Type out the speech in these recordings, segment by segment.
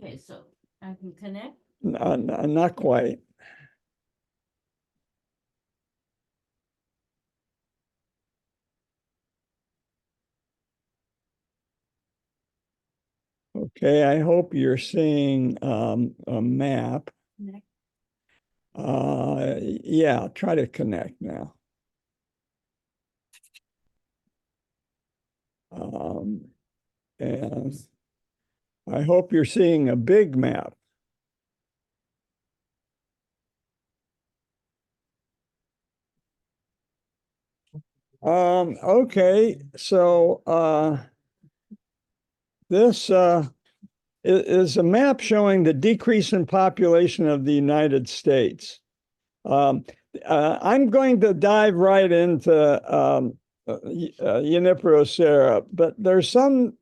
Okay, so I can connect. Not quite. Okay, I hope you're seeing a map. Connect. Yeah, try to connect now. And I hope you're seeing a big map. Okay, so this is a map showing the decrease in population of the United States. I'm going to dive right into Junipero Serra, but there's some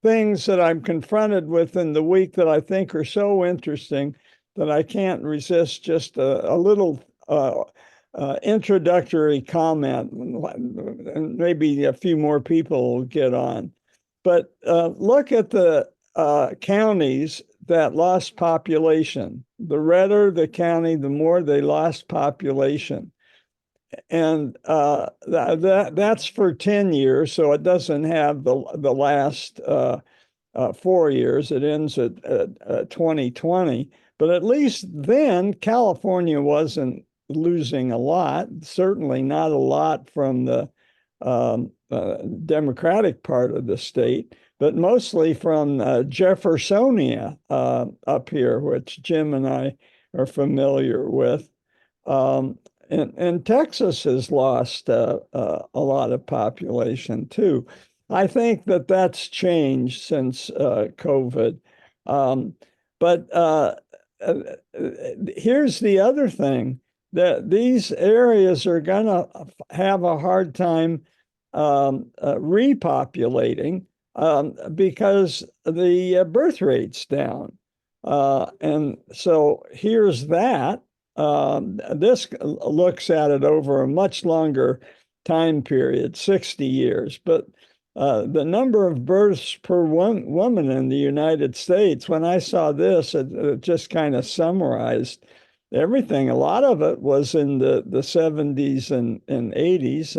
things that I'm confronted with in the week that I think are so interesting that I can't resist just a little introductory comment, and maybe a few more people will get on. But look at the counties that lost population. The redder the county, the more they lost population. And that's for 10 years, so it doesn't have the last 4 years. It ends at 2020. But at least then, California wasn't losing a lot, certainly not a lot from the Democratic part of the state, but mostly from Jeffersonia up here, which Jim and I are familiar with. And Texas has lost a lot of population too. I think that that's changed since COVID. But here's the other thing, that these areas are going to have a hard time repopulating because the birth rate's down. And so here's that. This looks at it over a much longer time period, 60 years. But the number of births per woman in the United States, when I saw this, it just kind of summarized everything. A lot of it was in the 70s and 80s,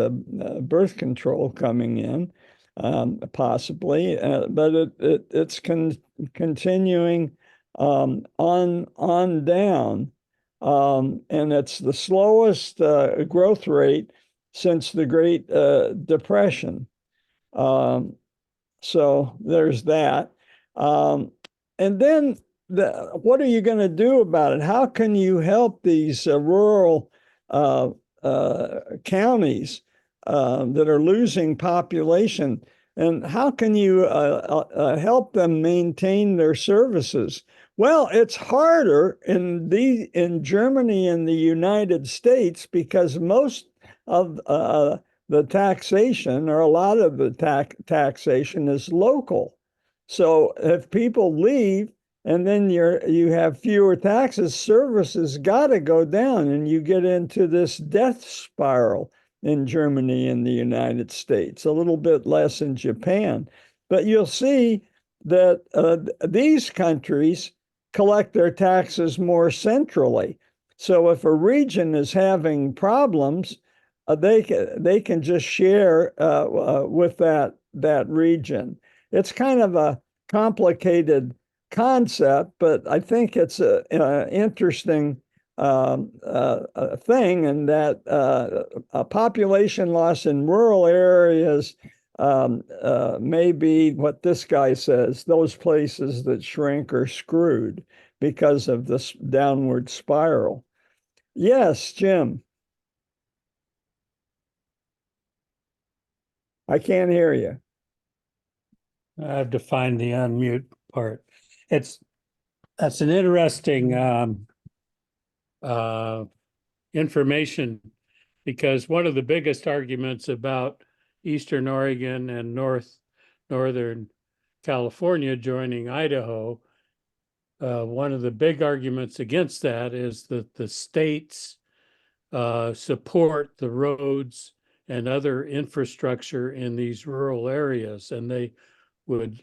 birth control coming in, possibly, but it's continuing on down. And it's the slowest growth rate since the Great Depression. So there's that. And then what are you going to do about it? How can you help these rural counties that are losing population? And how can you help them maintain their services? Well, it's harder in Germany and the United States because most of the taxation, or a lot of the taxation, is local. So if people leave and then you have fewer taxes, services got to go down, and you get into this death spiral in Germany and the United States, a little bit less in Japan. But you'll see that these countries collect their taxes more centrally. So if a region is having problems, they can just share with that region. It's kind of a complicated concept, but I think it's an interesting thing, and that a population loss in rural areas may be what this guy says: those places that shrink are screwed because of this downward spiral. Yes, Jim. I can't hear you. I have to find the unmute part. That's an interesting information, because one of the biggest arguments about Eastern Oregon and Northern California joining Idaho, one of the big arguments against that is that the states support the roads and other infrastructure in these rural areas, and they would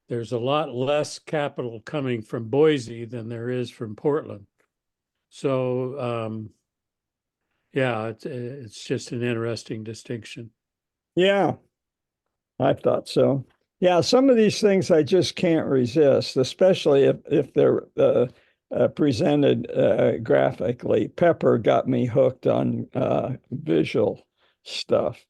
there's a lot less capital coming from Boise than there is from Portland. So, yeah, it's just an interesting distinction. Yeah, I thought so. Yeah, some of these things I just can't resist, especially if they're presented graphically. Pepper got me hooked on visual stuff,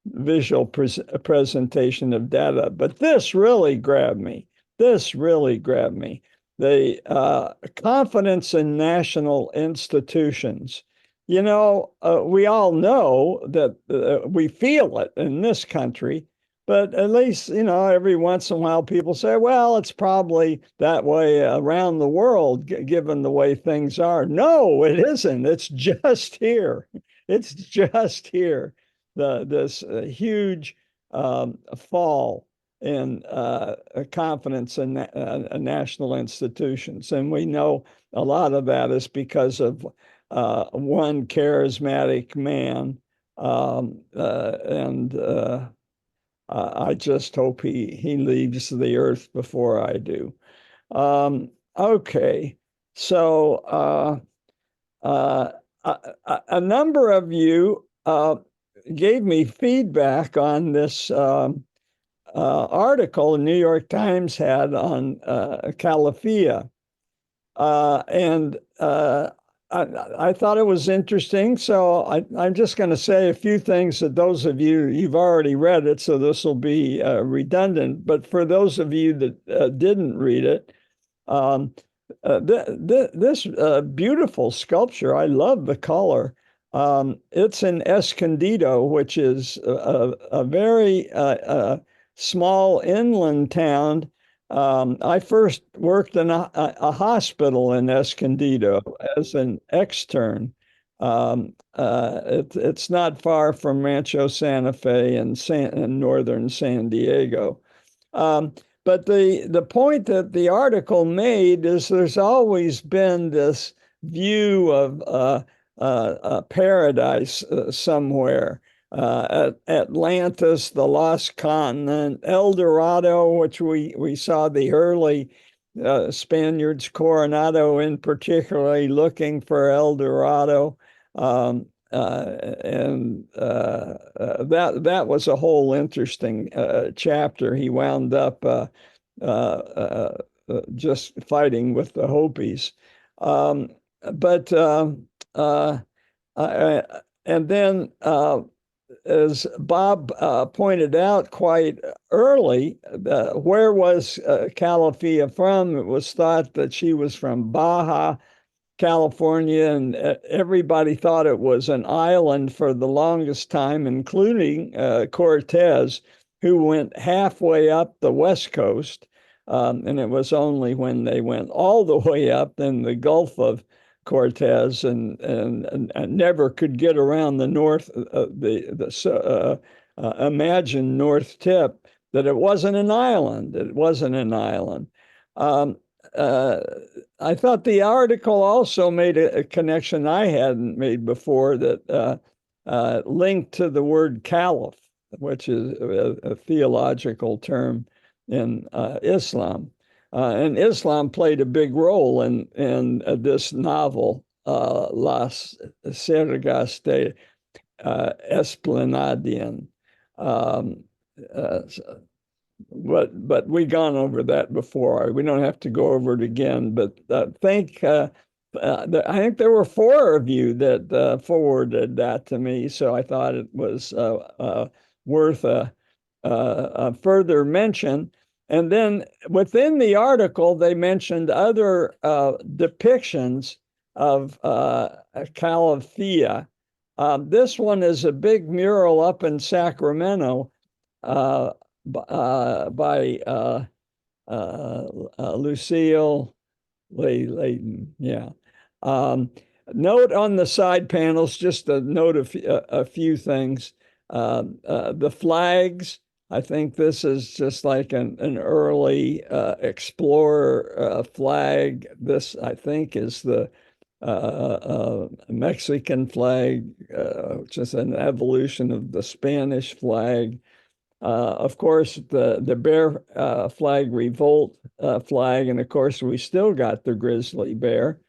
visual presentation of data. But this really grabbed me. This really grabbed me. The confidence in national institutions. You know, we all know that we feel it in this country, but at least, you know, every once in a while people say, well, it's probably that way around the world, given the way things are. No, it isn't. It's just here. It's just here. This huge fall in confidence in national institutions. And we know a lot of that is because of one charismatic man. I just hope he leaves the earth before I do. Okay, so a number of you gave me feedback on this article the New York Times had on Calafia. And I thought it was interesting. So I'm just going to say a few things that those of you've already read it, so this will be redundant. But for those of you that didn't read it, this beautiful sculpture, I love the color. It's in Escondido, which is a very small inland town. I first worked in a hospital in Escondido as an extern. It's not far from Rancho Santa Fe in northern San Diego. But the point that the article made is there's always been this view of paradise somewhere. Atlantis, the lost continent, El Dorado, which we saw the early Spaniards, Coronado in particularly, looking for El Dorado. That was a whole interesting chapter. He wound up just fighting with the Hopis. And then as Bob pointed out quite early, where was Calafia from? It was thought that she was from Baja California, and everybody thought it was an island for the longest time, including Cortez, who went halfway up the West Coast. And it was only when they went all the way up in the Gulf of Cortez and never could get around the north, imagined North Tip, that it wasn't an island. It wasn't an island. I thought the article also made a connection I hadn't made before, that linked to the word caliph, which is a theological term in Islam. And Islam played a big role in this novel, Las Sergas de Esplanadian. But we've gone over that before. We don't have to go over it again. But I think there were 4 of you that forwarded that to me, so I thought it was worth a further mention. And then within the article, they mentioned other depictions of Calafia. This one is a big mural up in Sacramento by Lucille Layton. Yeah. Note on the side panels, just a note of a few things. The flags, I think this is just like an early explorer flag. This, I think, is the Mexican flag, which is an evolution of the Spanish flag. Of course, the bear flag revolt flag, and of course, we still got the grizzly bear.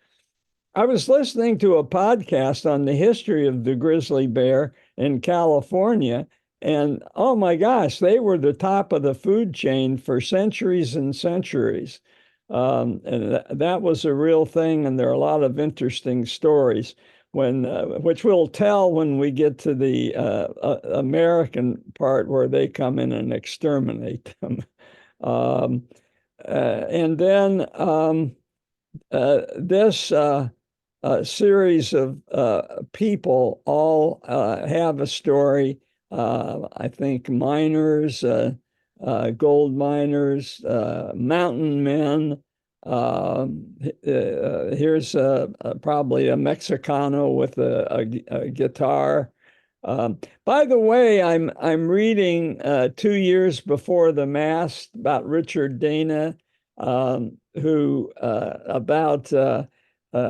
I was listening to a podcast on the history of the grizzly bear in California, and oh my gosh, they were the top of the food chain for centuries and centuries. And that was a real thing, and there are a lot of interesting stories which we'll tell when we get to the American part where they come in and exterminate them. Um, and then this series of people all have a story. I think miners, gold miners, mountain men. Here's probably a Mexicano with a guitar. By the way, I'm reading 2 years before the Mast about Richard Dana, who about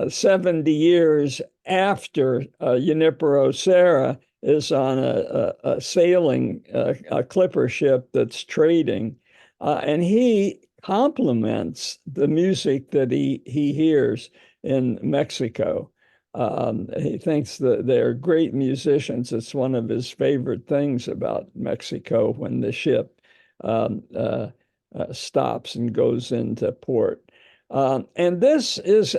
70 years after Junipero Serra is on a sailing a clipper ship that's trading, and he compliments the music that he hears in Mexico. He thinks that they're great musicians. It's one of his favorite things about Mexico when the ship stops and goes into port. And this is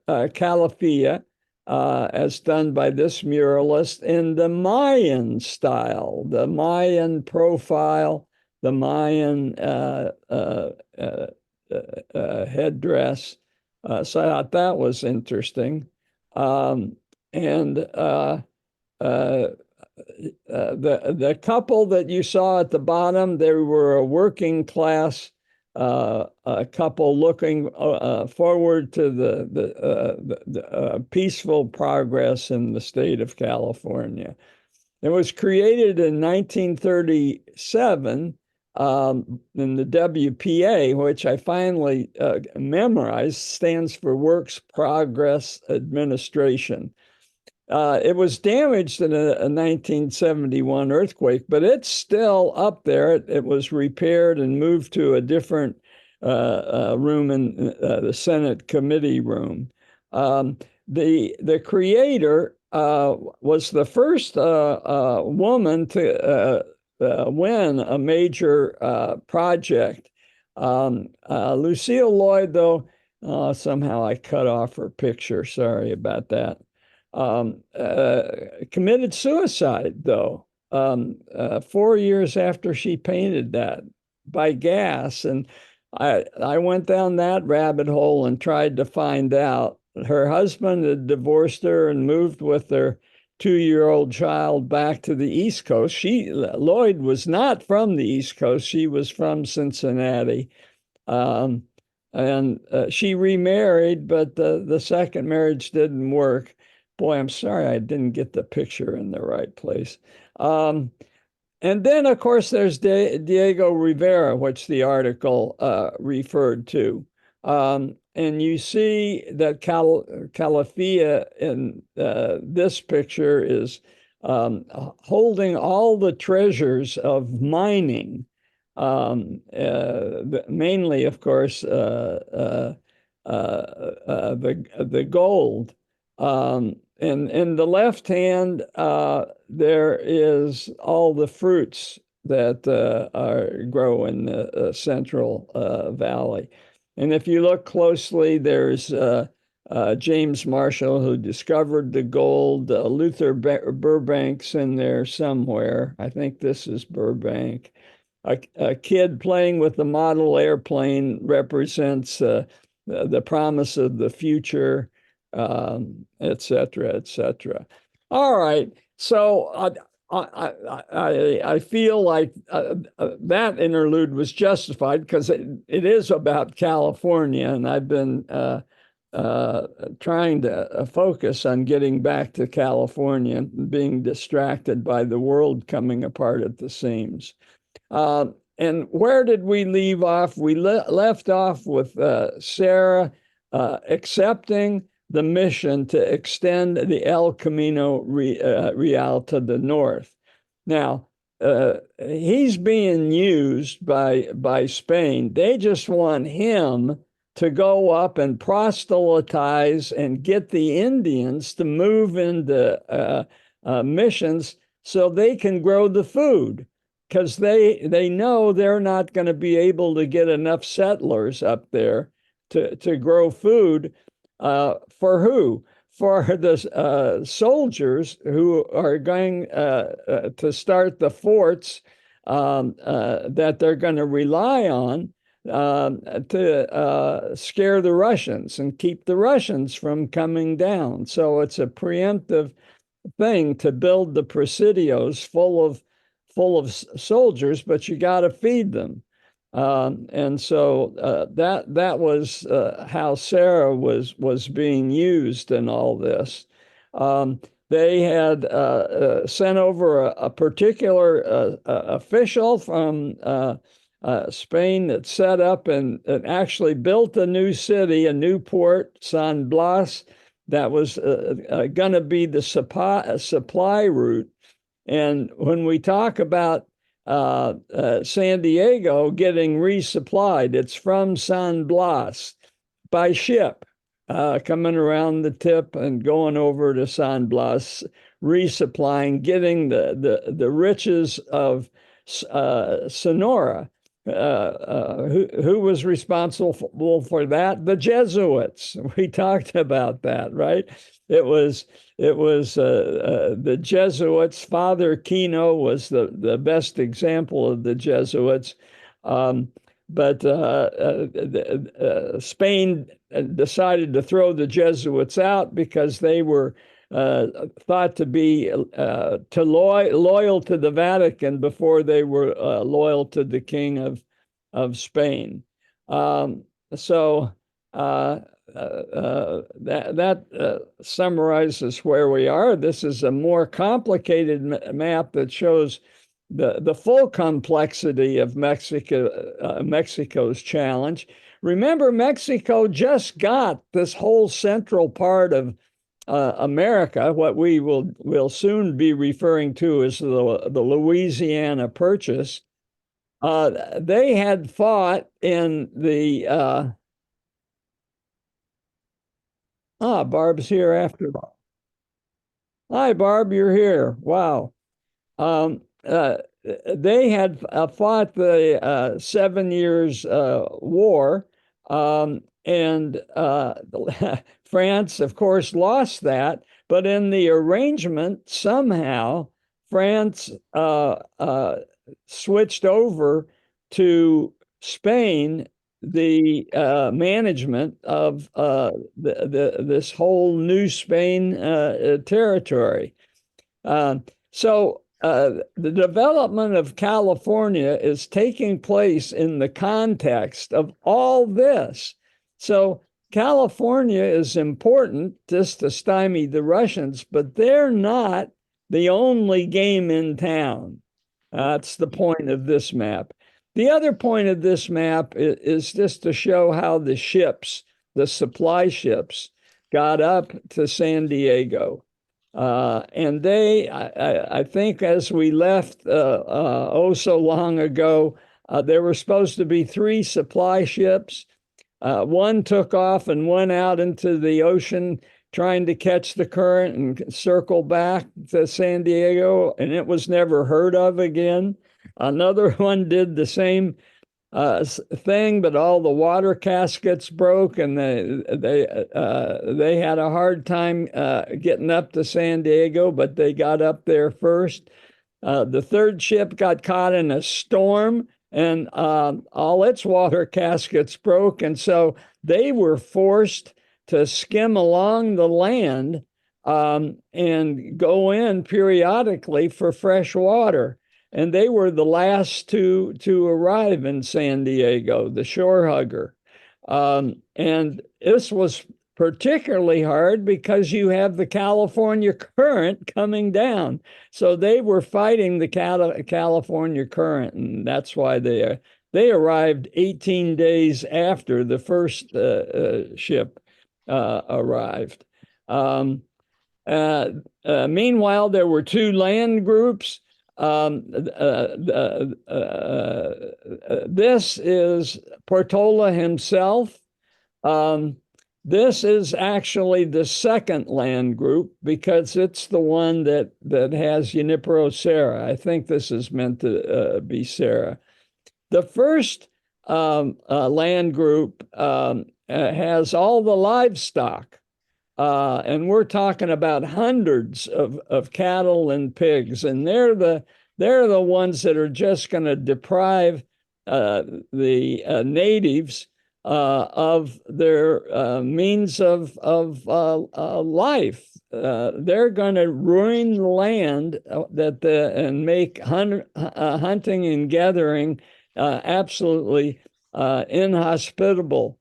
Calafia, as done by this muralist in the Mayan style, the Mayan profile, the Mayan headdress. So I thought that was interesting. And the couple that you saw at the bottom, they were a working class a couple looking forward to the peaceful progress in the state of California. It was created in 1937 in the WPA, which I finally memorized, stands for Works Progress Administration. It was damaged in a 1971 earthquake, but it's still up there. It was repaired and moved to a different room in the Senate committee room. The creator was the first woman to win a major project. Lucille Lloyd, though, somehow I cut off her picture. Sorry about that. Committed suicide, though, 4 years after she painted that by gas. And I went down that rabbit hole and tried to find out. Her husband had divorced her and moved with their 2-year-old child back to the East Coast. Lloyd was not from the East Coast. She was from Cincinnati. And she remarried, but the second marriage didn't work. Boy, I'm sorry I didn't get the picture in the right place. And then, of course, there's Diego Rivera, which the article referred to. And you see that Calafia in this picture is holding all the treasures of mining, mainly, of course, the gold. And in the left hand, there is all the fruits that grow in the Central Valley. And if you look closely, there's James Marshall, who discovered the gold. Luther Burbank's in there somewhere. I think this is Burbank. A kid playing with the model airplane represents the promise of the future. Et cetera, et cetera. All right. So I feel like that interlude was justified because it is about California, and I've been trying to focus on getting back to California, being distracted by the world coming apart at the seams. And where did we leave off? We left off with Sarah accepting the mission to extend the El Camino Real to the north. Now, he's being used by Spain. They just want him to go up and proselytize and get the Indians to move into missions so they can grow the food, because they know they're not going to be able to get enough settlers up there to grow food. For who? For the soldiers who are going to start the forts that they're going to rely on to scare the Russians and keep the Russians from coming down. So it's a preemptive thing to build the presidios full of soldiers, but you got to feed them. And so that was how Serra was being used in all this. They had sent over a particular official from Spain that set up and actually built a new city, a new port, San Blas, that was going to be the supply route. And when we talk about San Diego getting resupplied, it's from San Blas by ship, coming around the tip and going over to San Blas, resupplying, getting the riches of Sonora. Who was responsible for that? The Jesuits. We talked about that, right? It was the Jesuits. Father Kino was the best example of the Jesuits. But Spain decided to throw the Jesuits out because they were thought to be loyal to the Vatican before they were loyal to the King of Spain. So that summarizes where we are. This is a more complicated map that shows the full complexity of Mexico's challenge. Remember, Mexico just got this whole central part of America, what we will soon be referring to as the Louisiana Purchase. They had fought in the Barb's here after. Hi, Barb, you're here. Wow. They had fought the 7 Years' War, and France, of course, lost that. But in the arrangement, somehow France switched over to Spain the management of this whole New Spain territory. So the development of California is taking place in the context of all this. So California is important just to stymie the Russians, but they're not the only game in town. That's the point of this map. The other point of this map is just to show how the ships, the supply ships, got up to San Diego. And they, I think as we left so long ago, there were supposed to be 3 supply ships. One took off and went out into the ocean trying to catch the current and circle back to San Diego, and it was never heard of again. Another one did the same thing, but all the water caskets broke, and they had a hard time getting up to San Diego, but they got up there first. The third ship got caught in a storm, and all its water caskets broke, and so they were forced to skim along the land and go in periodically for fresh water. And they were the last to arrive in San Diego, the shore hugger. And this was particularly hard because you have the California current coming down. So they were fighting the California current, and that's why they arrived 18 days after the first ship arrived. Meanwhile, there were 2 land groups. This is Portola himself. This is actually the second land group because it's the one that has Junipero Serra. I think this is meant to be Serra. The first land group has all the livestock. And we're talking about hundreds of cattle and pigs, and they're the ones that are just going to deprive the natives of their means of life. They're going to ruin the land and make hunting and gathering absolutely inhospitable.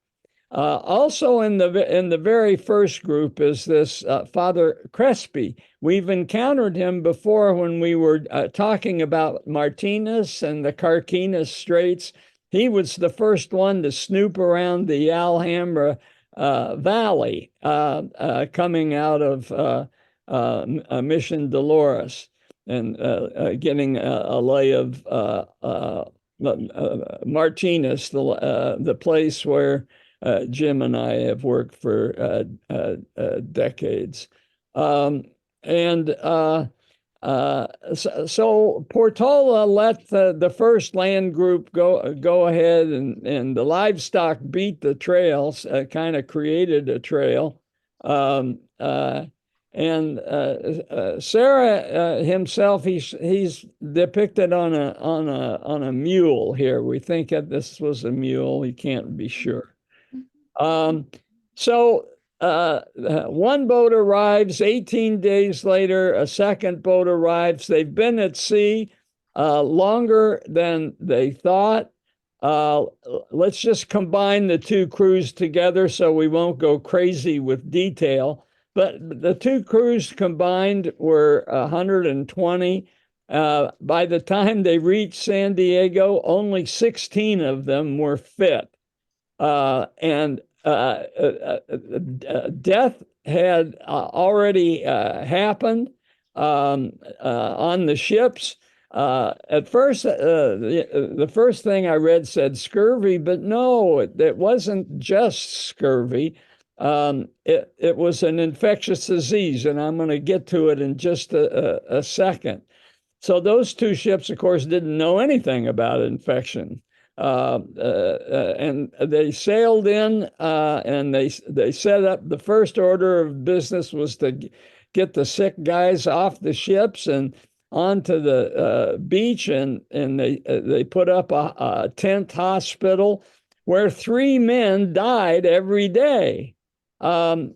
Also in the very first group is this Father Crespi. We've encountered him before when we were talking about Martinez and the Carquinez Straits. He was the first one to snoop around the Alhambra Valley coming out of Mission Dolores and getting a lay of Martinez, the place where Jim and I have worked for decades. So Portola let the first land group go ahead, and the livestock beat the trails, kind of created a trail. Serra himself, he's depicted on a mule here. We think that this was a mule. You can't be sure. So one boat arrives. 18 days later, a second boat arrives. They've been at sea longer than they thought. Let's just combine the two crews together so we won't go crazy with detail. But the two crews combined were 120. By the time they reached San Diego, only 16 of them were fit. And death had already happened on the ships. At first, the first thing I read said scurvy, but no, it wasn't just scurvy. It was an infectious disease, and I'm going to get to it in just a second. So those two ships, of course, didn't know anything about infection. And they sailed in and they set up the first order of business was to get the sick guys off the ships and onto the beach, and they put up a tent hospital where 3 men died every day. And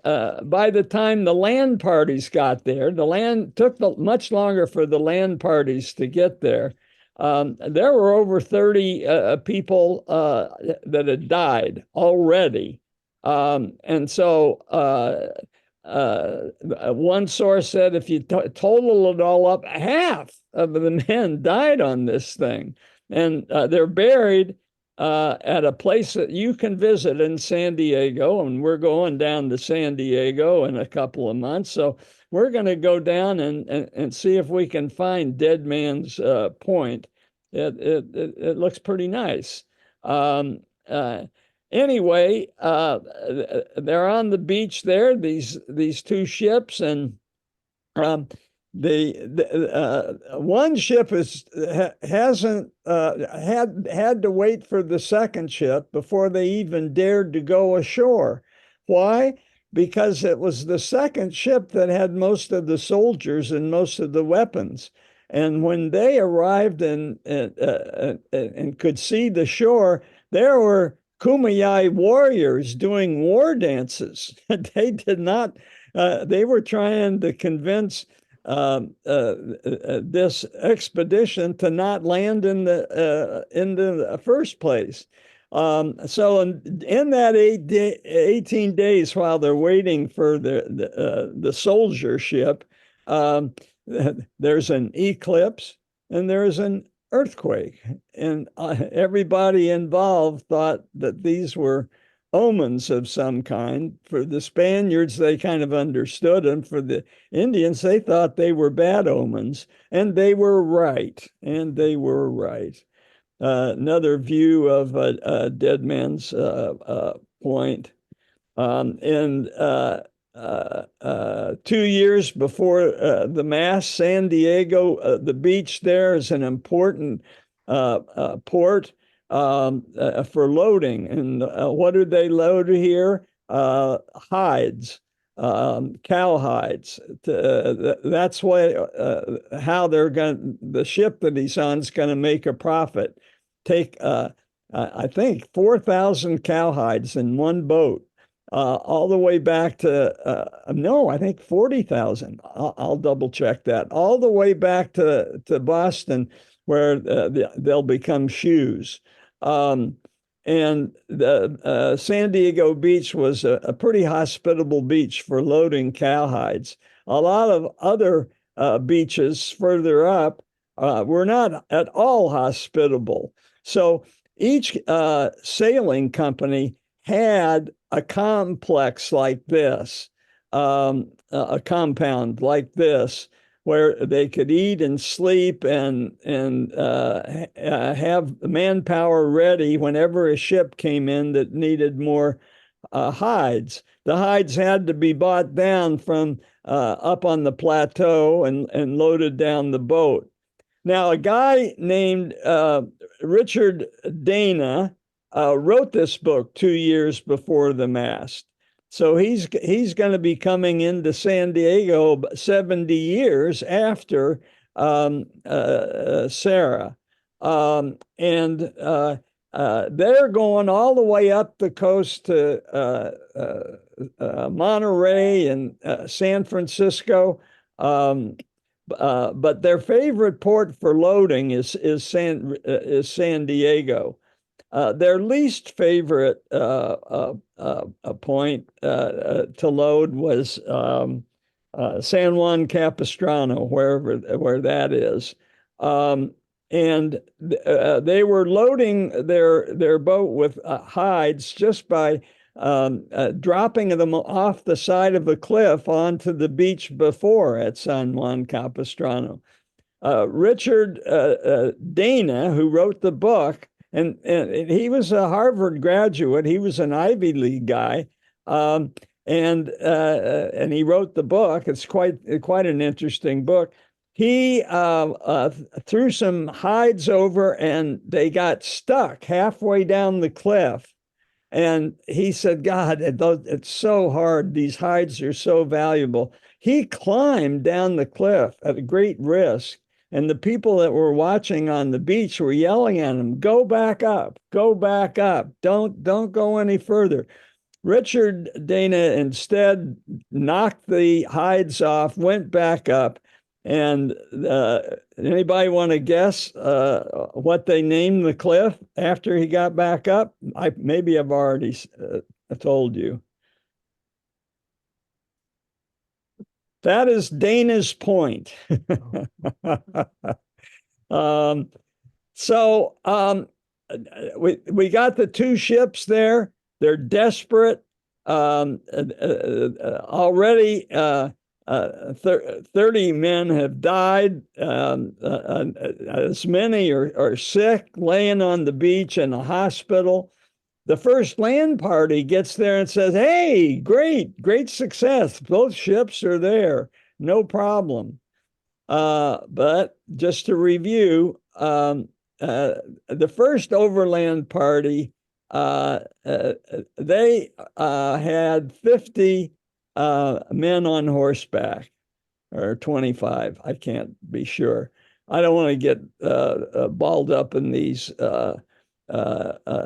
by the time the land parties got there, the land took much longer for the land parties to get there. There were over 30 people that had died already. And so one source said if you total it all up, half of the men died on this thing. And they're buried at a place that you can visit in San Diego. And we're going down to San Diego in a couple of months. So we're going to go down and see if we can find Dead Man's Point. It looks pretty nice. Anyway, they're on the beach there, these two ships, and one ship hasn't had to wait for the second ship before they even dared to go ashore. Why? Because it was the second ship that had most of the soldiers and most of the weapons. And when they arrived and could see the shore, there were Kumeyaay warriors doing war dances. They did not. They were trying to convince this expedition to not land in the first place. So in that 18 days while they're waiting for the soldier ship, there's an eclipse and there's an earthquake, and everybody involved thought that these were omens of some kind. For the Spaniards, they kind of understood them. For the Indians, they thought they were bad omens, and they were right. And they were right. Another view of a dead man's point. And 2 years before the Mass, San Diego, the beach there is an important port for loading. And what do they load here? Hides, cow hides. That's how they're going. The ship that he's on is going to make a profit. Take, I think, 4,000 cow hides in one boat. All the way back to, no, I think 40,000. I'll double check that. All the way back to Boston, where they'll become shoes. And the San Diego beach was a pretty hospitable beach for loading cowhides. A lot of other beaches further up were not at all hospitable. So each sailing company had a complex like this, a compound like this, where they could eat and sleep and have manpower ready whenever a ship came in that needed more hides. The hides had to be brought down from up on the plateau and loaded down the boat. Now, a guy named Richard Dana wrote this book 2 years before the mast. So he's going to be coming into San Diego 70 years after Serra. And they're going all the way up the coast to Monterey and San Francisco. But their favorite port for loading is San Diego. Their least favorite point to load was San Juan Capistrano, where that is. And they were loading their boat with hides just by dropping them off the side of a cliff onto the beach before at San Juan Capistrano. Richard Dana, who wrote the book, and he was a Harvard graduate. He was an Ivy League guy, and he wrote the book. It's quite an interesting book. He threw some hides over, and they got stuck halfway down the cliff. And he said, God, it's so hard. These hides are so valuable. He climbed down the cliff at a great risk. And the people that were watching on the beach were yelling at him, go back up, don't go any further. Richard Dana instead knocked the hides off, went back up. And anybody want to guess what they named the cliff after he got back up? Maybe I've already told you. That is Dana's Point. We got the two ships there. They're desperate. Already 30 men have died. As many are sick, laying on the beach in a hospital. The first land party gets there and says, hey, great success. Both ships are there. No problem. But just to review, the first overland party, they had 50 men on horseback, or 25. I can't be sure. I don't want to get balled up in these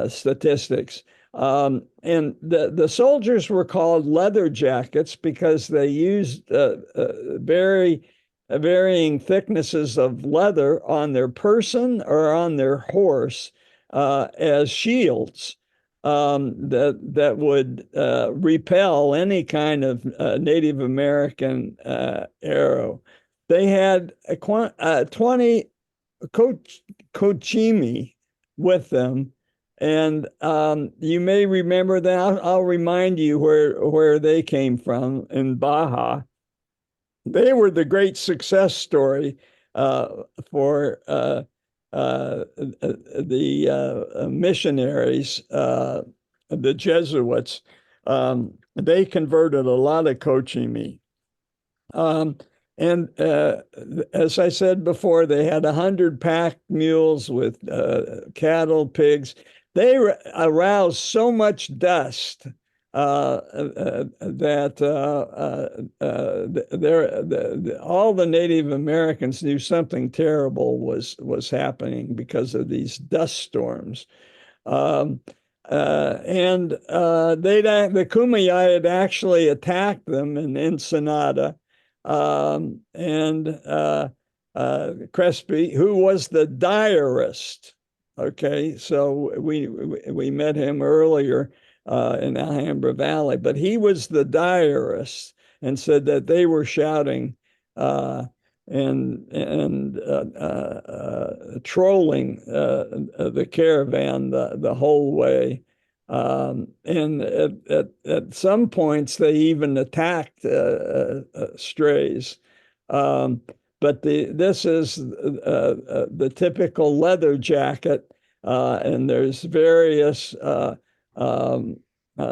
statistics. And the soldiers were called leather jackets because they used varying thicknesses of leather on their person or on their horse as shields that would repel any kind of Native American arrow. They had 20 Cochimi with them, And you may remember that. I'll remind you where they came from in Baja. They were the great success story for the missionaries, the Jesuits. They converted a lot of Cochimi. And as I said before, they had 100 pack mules with cattle, pigs. They aroused so much dust that all the Native Americans knew something terrible was happening because of these dust storms. The Kumeyaay had actually attacked them in Ensenada. Crespi, who was the diarist. Okay, so we met him earlier in Alhambra Valley, but he was the diarist and said that they were shouting and trolling the caravan the whole way. And at some points, they even attacked strays. But this is the typical leather jacket, and there's various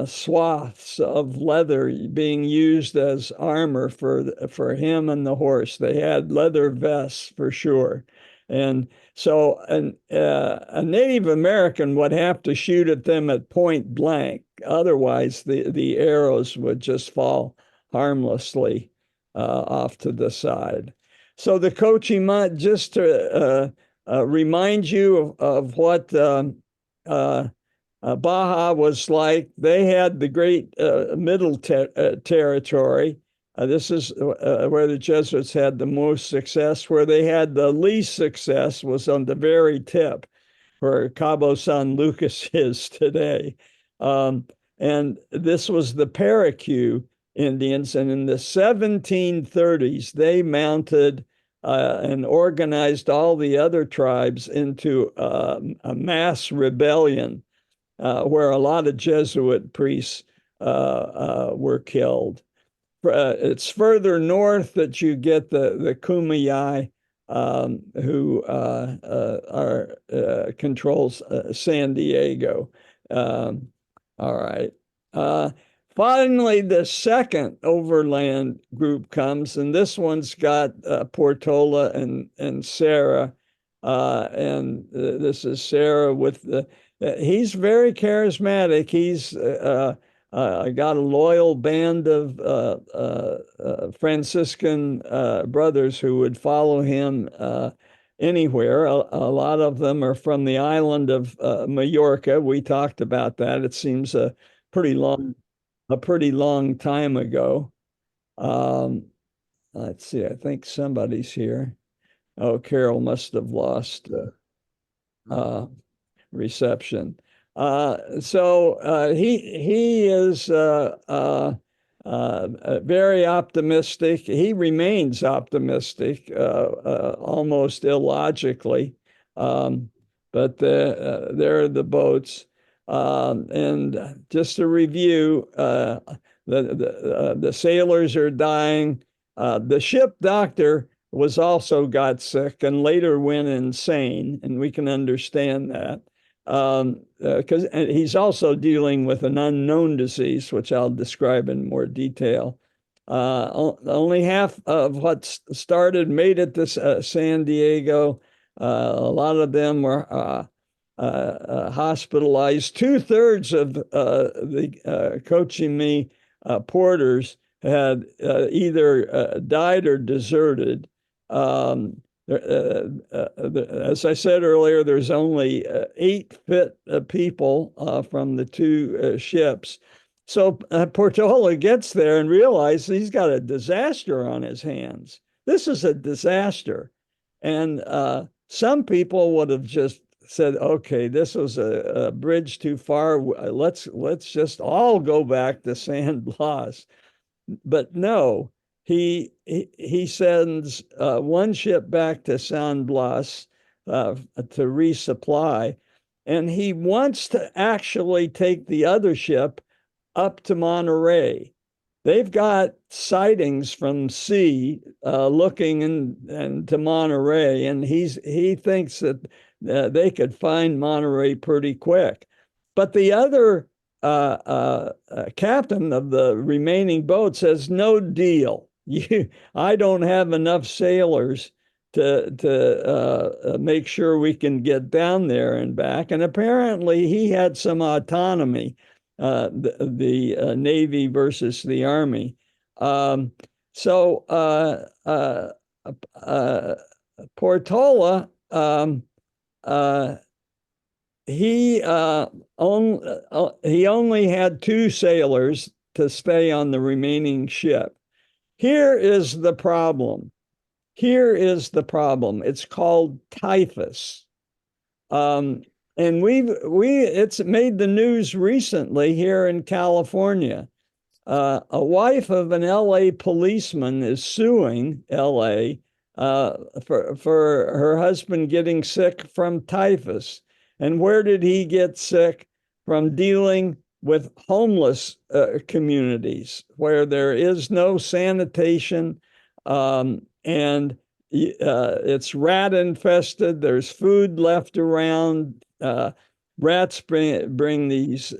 swaths of leather being used as armor for him and the horse. They had leather vests for sure. And so a Native American would have to shoot at them at point blank. Otherwise, the arrows would just fall harmlessly off to the side. So the Cochima, just to remind you of what Baja was like, they had the great middle territory. This is where the Jesuits had the most success. Where they had the least success was on the very tip, where Cabo San Lucas is today. And this was the Paraque Indians. And in the 1730s, they mounted and organized all the other tribes into a mass rebellion where a lot of Jesuit priests were killed. It's further north that you get the Kumeyaay, who controls San Diego. All right. Finally, the second overland group comes, and this one's got Portola and Serra. This is Serra with he's very charismatic. He's got a loyal band of Franciscan brothers who would follow him anywhere. A lot of them are from the island of Majorca. We talked about that. It seems a pretty long time ago. Let's see. I think somebody's here. Oh, Carol must have lost reception. So he is very optimistic. He remains optimistic, almost illogically. But there are the boats. And just to review, the sailors are dying. The ship doctor was also got sick and later went insane, and we can understand that. Because he's also dealing with an unknown disease, which I'll describe in more detail. Only half of what started made it to San Diego. A lot of them were hospitalized. 2/3 of the Cochimi porters had either died or deserted. As I said earlier, there's only 8 fit people from the 2 ships. So Portola gets there and realizes he's got a disaster on his hands. This is a disaster. And some people would have just said, okay, this was a bridge too far. Let's just all go back to San Blas. But no, he sends one ship back to San Blas to resupply. and he wants to actually take the other ship up to Monterey. They've got sightings from sea looking to Monterey, and he thinks that they could find Monterey pretty quick. But the other captain of the remaining boat says, "No deal. I don't have enough sailors to make sure we can get down there and back." And apparently, he had some autonomy. The Navy versus the Army. So Portola, he only had 2 sailors to stay on the remaining ship. Here is the problem. It's called typhus. And it's made the news recently here in California. A wife of an LA policeman is suing LA for her husband getting sick from typhus. And where did he get sick? From dealing with homeless communities where there is no sanitation, and it's rat infested. There's food left around. Rats bring these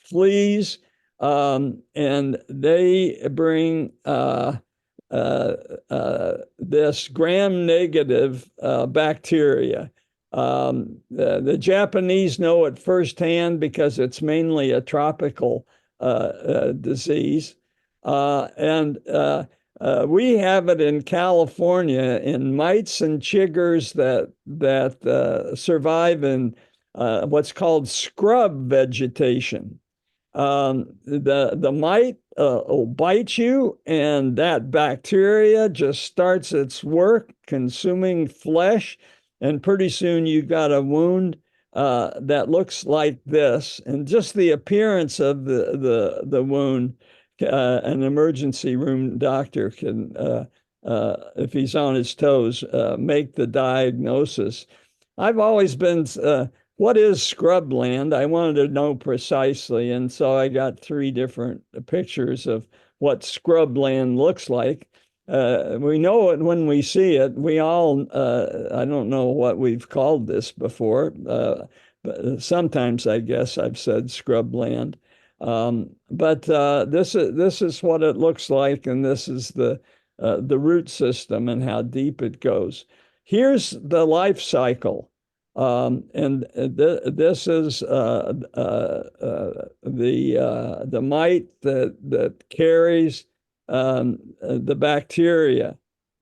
fleas, and they bring this gram-negative bacteria. The Japanese know it firsthand because it's mainly a tropical disease, and we have it in California in mites and chiggers that survive in what's called scrub vegetation. The mite will bite you, and that bacteria just starts its work consuming flesh, and pretty soon you've got a wound that looks like this. And just the appearance of the wound, an emergency room doctor can, if he's on his toes, make the diagnosis. I've always been, what is scrubland? I wanted to know precisely, and so I got 3 different pictures of what scrubland looks like. We know it when we see it. We all, I don't know what we've called this before, but sometimes I guess I've said scrubland. But this is what it looks like, and this is the root system and how deep it goes. Here's the life cycle, and this is the mite that carries the bacteria,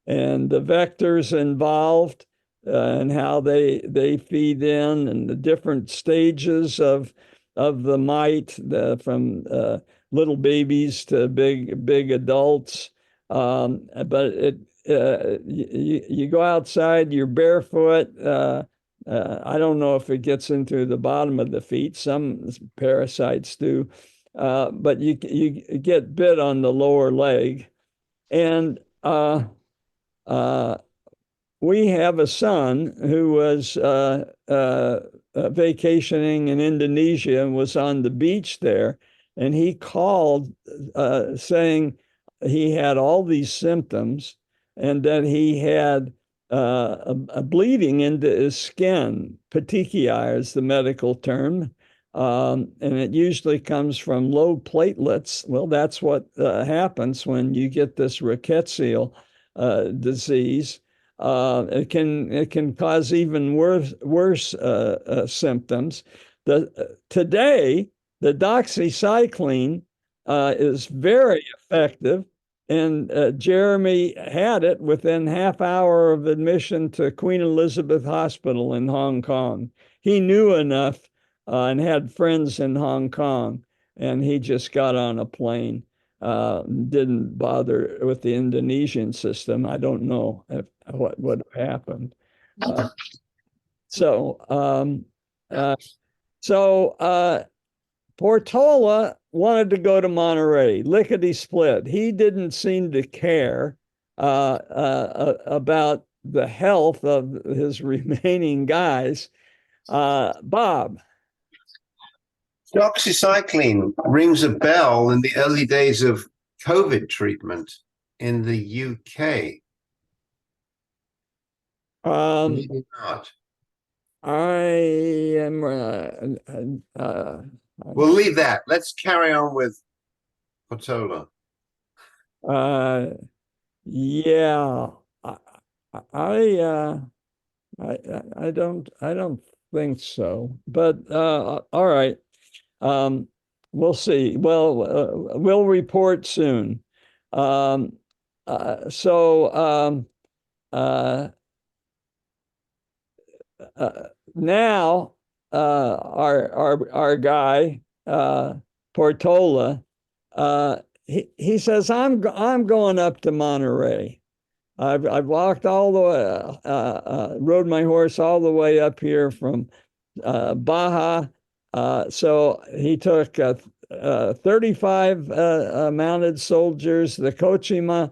and the vectors involved, and how they feed in, and the different stages of the mite, from little babies to big adults. But you go outside, you're barefoot. I don't know if it gets into the bottom of the feet. Some parasites do. But you get bit on the lower leg. And we have a son who was vacationing in Indonesia and was on the beach there. And he called saying he had all these symptoms, and that he had a bleeding into his skin. Petechiae is the medical term. And it usually comes from low platelets. Well, that's what happens when you get this rickettsial disease. It can cause even worse symptoms. Today, the doxycycline is very effective, and Jeremy had it within half hour of admission to Queen Elizabeth Hospital in Hong Kong. He knew enough and had friends in Hong Kong, and he just got on a plane. Didn't bother with the Indonesian system. I don't know what would have happened. Portola wanted to go to Monterey, lickety-split. He didn't seem to care about the health of his remaining guys. Bob. Doxycycline rings a bell in the early days of COVID treatment in the UK. Maybe not. I am. We'll leave that. Let's carry on with Portola. Yeah. I don't think so. But all right. We'll see. Well, we'll report soon. Um, so now our guy Portola, he says I'm going up to Monterey. I've walked all the way, rode my horse all the way up here from Baja. So he took 35 mounted soldiers, the Cochima,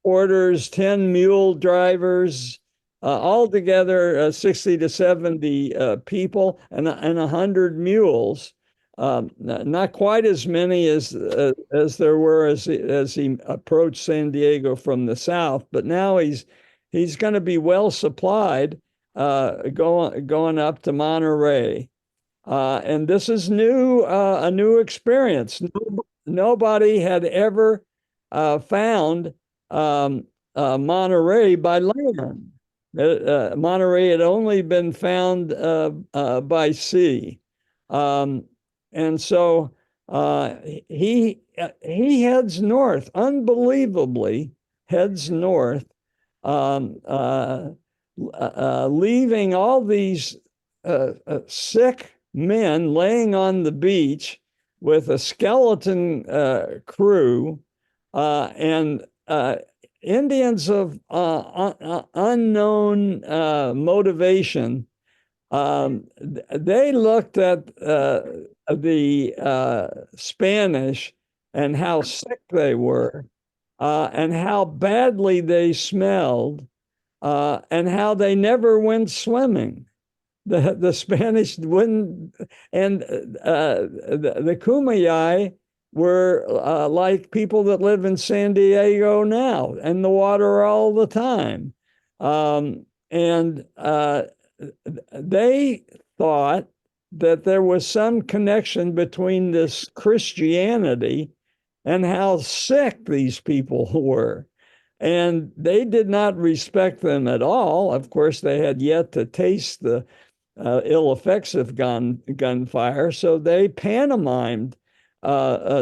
orders 10 mule drivers, altogether 60 to 70 people and 100 mules. Not quite as many as there were as he approached San Diego from the south, but now he's going to be well supplied going up to Monterey. And this is new, a new experience. Nobody had ever found Monterey by land. Monterey had only been found by sea. And so he heads north, unbelievably heads north, leaving all these sick men laying on the beach with a skeleton crew and Indians of unknown motivation. They looked at the Spanish and how sick they were, and how badly they smelled, and how they never went swimming. The Spanish wouldn't, and the Kumeyaay were like people that live in San Diego now, in the water all the time. And they thought that there was some connection between this Christianity and how sick these people were. And they did not respect them at all. Of course, they had yet to taste the ill effects of gunfire, so they pantomimed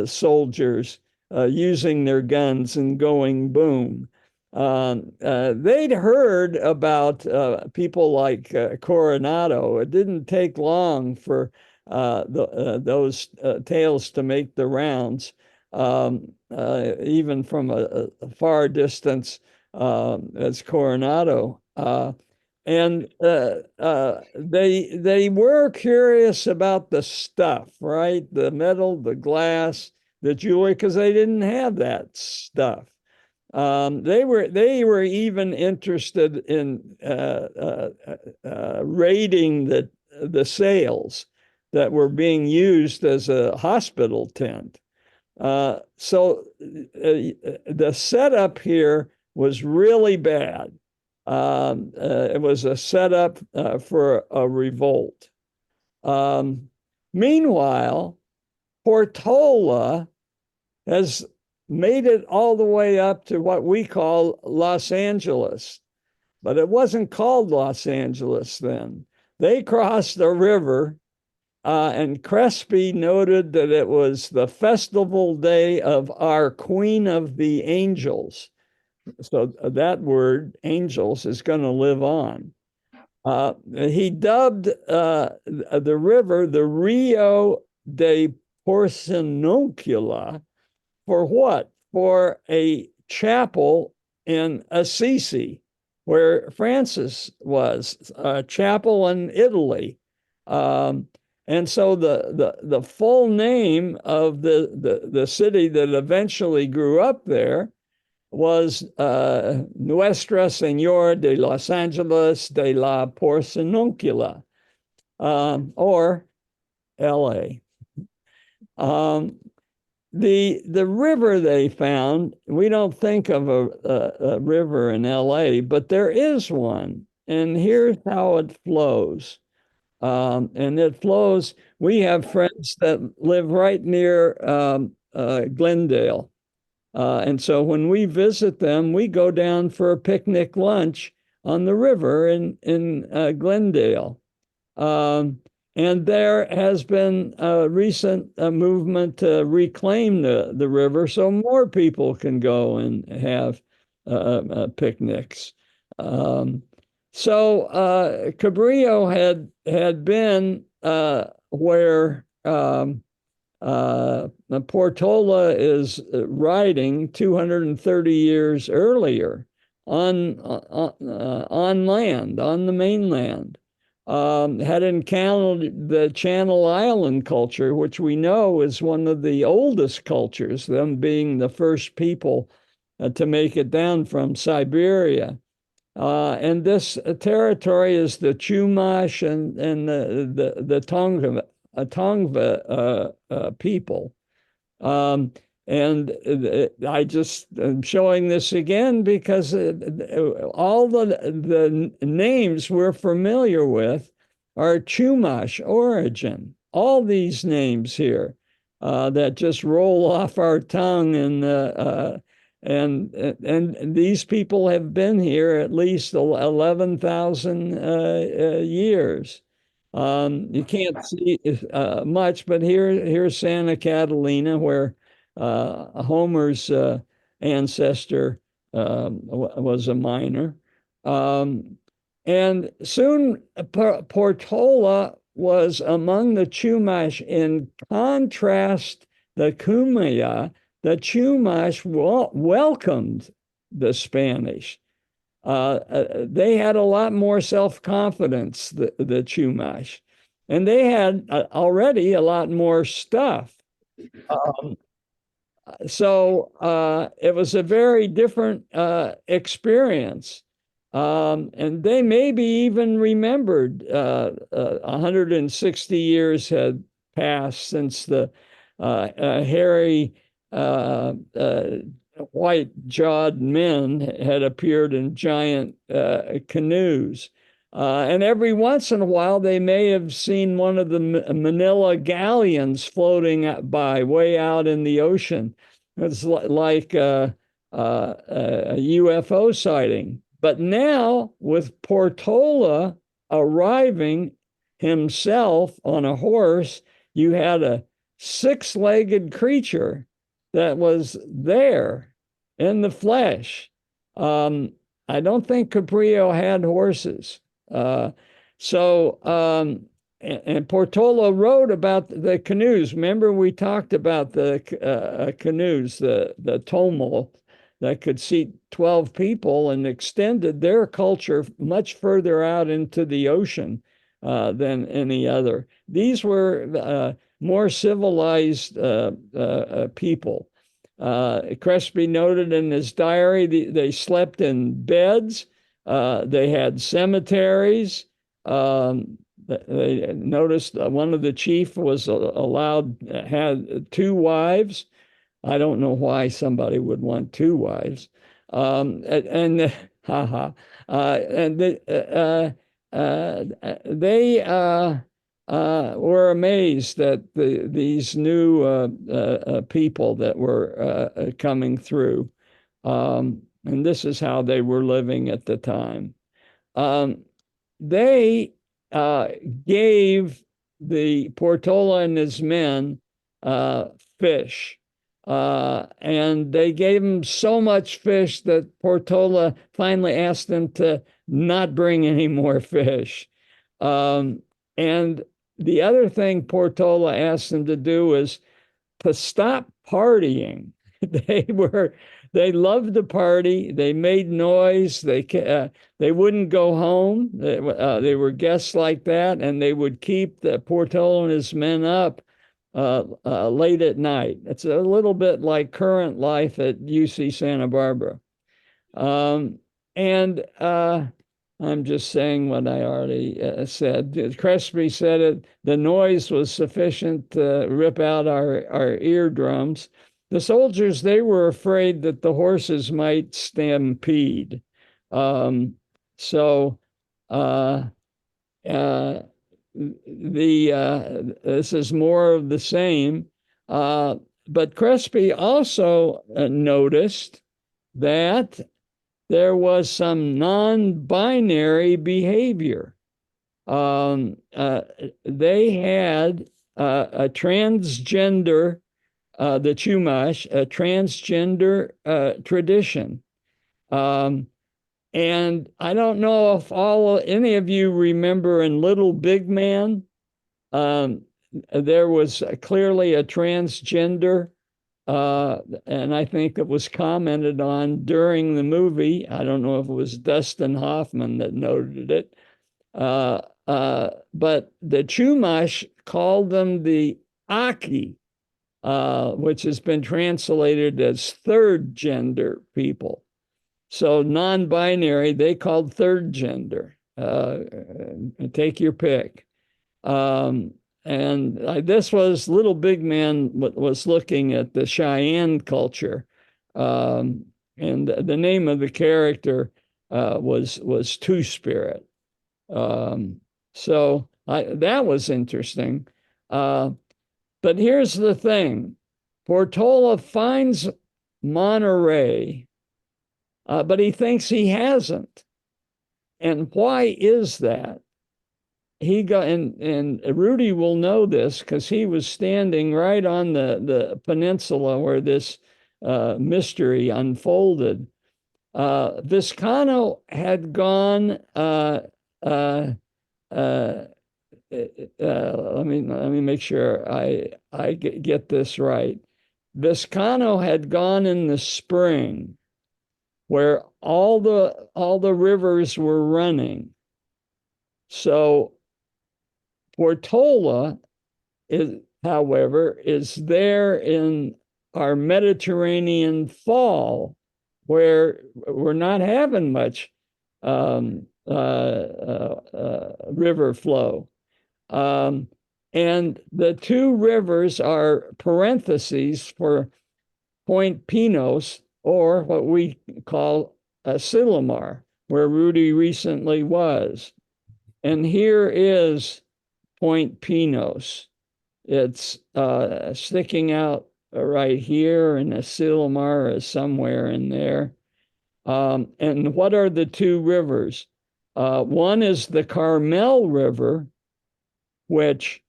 soldiers using their guns and going boom. They'd heard about people like Coronado. It didn't take long for those tales to make the rounds, even from a far distance as Coronado. And they were curious about the stuff, right? The metal, the glass, the jewelry, because they didn't have that stuff. They were even interested in raiding the sails that were being used as a hospital tent. So the setup here was really bad. It was a setup for a revolt. Meanwhile, Portola has made it all the way up to what we call Los Angeles, but it wasn't called Los Angeles then. They crossed the river, and Crespi noted that it was the festival day of our Queen of the Angels. So that word, angels, is going to live on. He dubbed the river the Rio de Porciuncula. For what? For a chapel in Assisi, where Francis was, a chapel in Italy. And so the full name of the city that eventually grew up there was Nuestra Señora de Los Angeles de la Porciuncula. or LA. The river they found, we don't think of a river in LA, but there is one. And here's how it flows. And it flows. We have friends that live right near Glendale. And so when we visit them, we go down for a picnic lunch on the river in Glendale. And there has been a recent movement to reclaim the river so more people can go and have picnics. So Cabrillo had been where Portola is riding 230 years earlier on land, on the mainland. Had encountered the Channel Island culture, which we know is one of the oldest cultures, them being the first people to make it down from Siberia. And this territory is the Chumash and the Tongva people. And I just am showing this again because all the names we're familiar with are Chumash origin. All these names here that just roll off our tongue, and these people have been here at least 11,000 years. You can't see much, but here's Santa Catalina, where Homer's ancestor was a miner. And soon Portola was among the Chumash. In contrast, the Chumash welcomed the Spanish. They had a lot more self-confidence, the Chumash, and they had already a lot more stuff. So it was a very different experience. And they maybe even remembered 160 years had passed since the hairy white-jawed men had appeared in giant canoes. And every once in a while, they may have seen one of the Manila galleons floating by way out in the ocean. It's like a UFO sighting. But now, with Portola arriving himself on a horse, you had a six-legged creature that was there in the flesh. I don't think Cabrillo had horses. And Portola wrote about the canoes. Remember, we talked about the canoes, the tomo that could seat 12 people, and extended their culture much further out into the ocean than any other. These were more civilized people. Crespi noted in his diary they slept in beds. They had cemeteries. They noticed one of the chief was had two wives. I don't know why somebody would want two wives. They were amazed that these new people that were coming through. And this is how they were living at the time. They gave the Portola and his men fish. And they gave him so much fish that Portola finally asked them to not bring any more fish. And the other thing Portola asked them to do was to stop partying. They loved to party. They made noise. They wouldn't go home. They were guests like that, and they would keep the Portola and his men up late at night. It's a little bit like current life at UC Santa Barbara. I'm just saying what I already said. Crespi said it. The noise was sufficient to rip out our eardrums. The soldiers, they were afraid that the horses might stampede. So this is more of the same. But Crespi also noticed that there was some non-binary behavior. They had a transgender, the Chumash, a transgender tradition. And I don't know if any of you remember in Little Big Man, there was clearly a transgender, and I think it was commented on during the movie. I don't know if it was Dustin Hoffman that noted it, but the Chumash called them the Aki, which has been translated as third gender people. So non-binary, they called third gender. Take your pick. And this was Little Big Man was looking at the Cheyenne culture. And the name of the character was Two Spirit. So that was interesting. But here's the thing. Portola finds Monterey, but he thinks he hasn't. And why is that? He got, and Rudy will know this because he was standing right on the peninsula where this mystery unfolded. Vizcaino had gone, let me make sure I get this right. Vizcaino had gone in the spring where all the rivers were running. So Portola however, is there in our Mediterranean fall, where we're not having much river flow. And the two rivers are parentheses for Point Pinos, or what we call Silomar, where Rudy recently was. And here is Point Pinos. It's sticking out right here, and Silomar is somewhere in there. And what are the two rivers? One is the Carmel River, which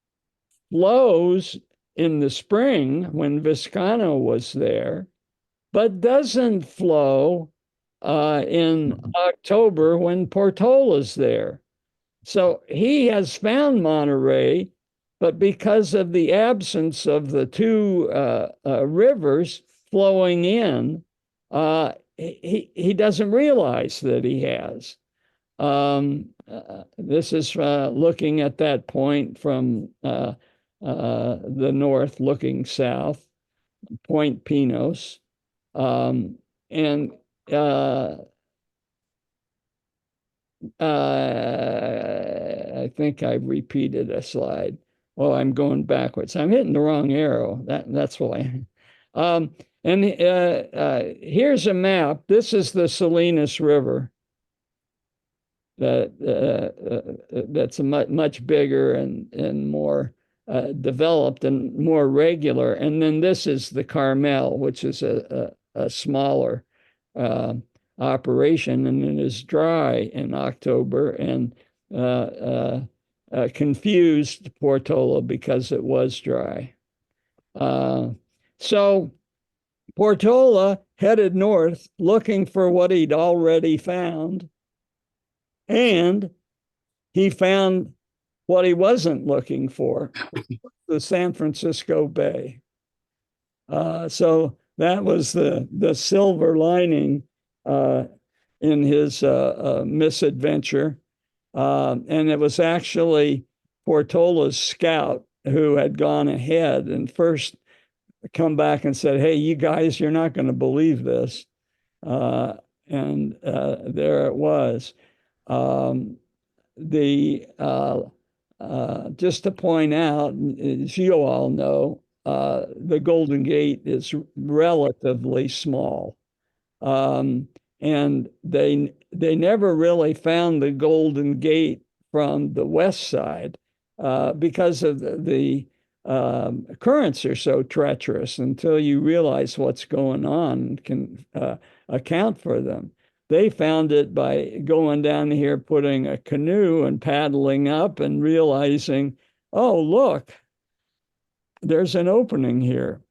flows in the spring when Vizcaino was there, but doesn't flow in October when Portola's there. So he has found Monterey, but because of the absence of the two rivers flowing in, he doesn't realize that he has. This is looking at that point from the north, looking south, Point Pinos. And I think I repeated a slide. Oh, I'm going backwards. I'm hitting the wrong arrow. That's why. And here's a map. This is the Salinas River. That's a much bigger and more developed and more regular. And then this is the Carmel, which is a smaller operation, and it is dry in October, and confused Portola because it was dry. So Portola headed north looking for what he'd already found, and he found what he wasn't looking for, the San Francisco Bay. So that was the silver lining in his misadventure. And it was actually Portola's scout who had gone ahead and first come back and said, hey, you guys, you're not going to believe this. And there it was. Just to point out, as you all know, the Golden Gate is relatively small. And they never really found the Golden Gate from the west side because of the currents are so treacherous. Until you realize what's going on, can account for them. They found it by going down here, putting a canoe and paddling up and realizing, oh, look, there's an opening here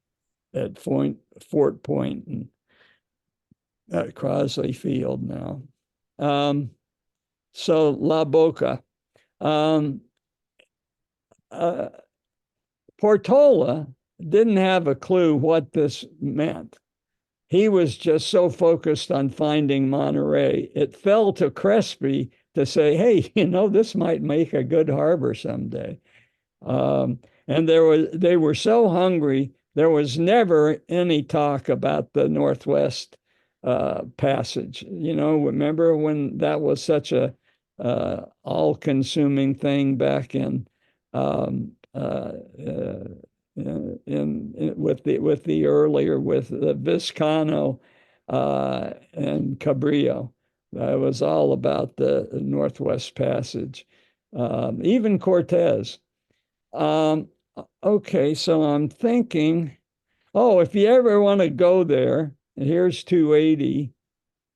at Fort Point and at Crosley Field now. So La Boca. Portola didn't have a clue what this meant. He was just so focused on finding Monterey. It fell to Crespi to say, hey, this might make a good harbor someday. And they were so hungry, there was never any talk about the Northwest Passage. Remember when that was such a all-consuming thing back in with the earlier with the Vizcaino and Cabrillo. It was all about the Northwest Passage. Even Cortez. Okay, so I'm thinking, if you ever want to go there, here's 280.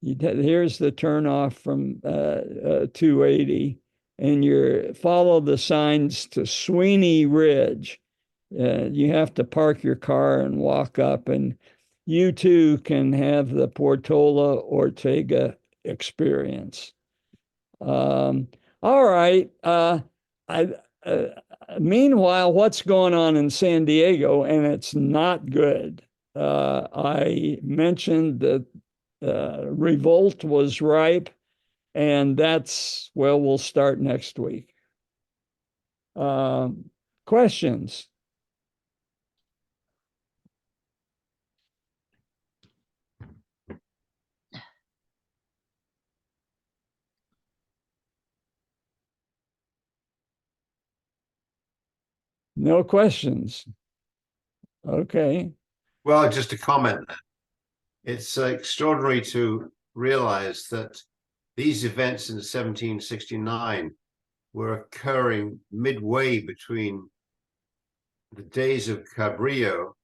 Here's the turnoff from 280, and you follow the signs to Sweeney Ridge. You have to park your car and walk up, and you too can have the Portola Ortega experience. All right. Meanwhile, what's going on in San Diego? And it's not good. I mentioned that revolt was ripe, and we'll start next week. Questions? No questions. Okay. Well, just a comment. It's extraordinary to realize that these events in 1769 were occurring midway between the days of Cabrillo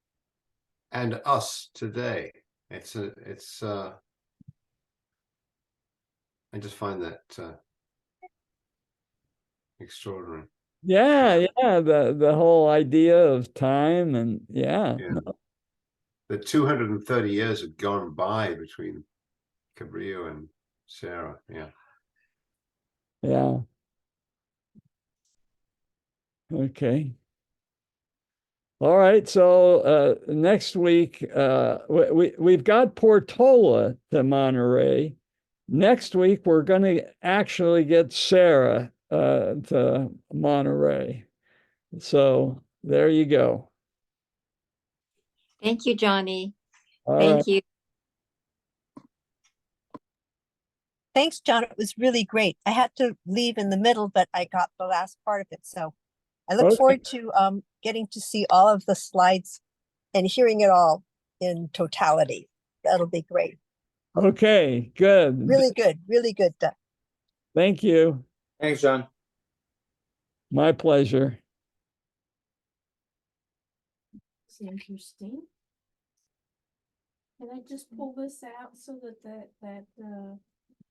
and us today. I just find that extraordinary. Yeah, the whole idea of time and The 230 years have gone by between Cabrillo and Serra. Yeah. Okay. All right. So next week we've got Portola to Monterey. Next week we're going to actually get Serra to Monterey. So there you go. Thank you, Johnny. All Thank right. you. Thanks, John. It was really great. I had to leave in the middle, but I got the last part of it. So I look Okay. forward to getting to see all of the slides and hearing it all in totality. That'll be great. Okay, good. Really good. Really good. Thank you. Thanks, John. My pleasure. It's interesting. Can I just pull this out so that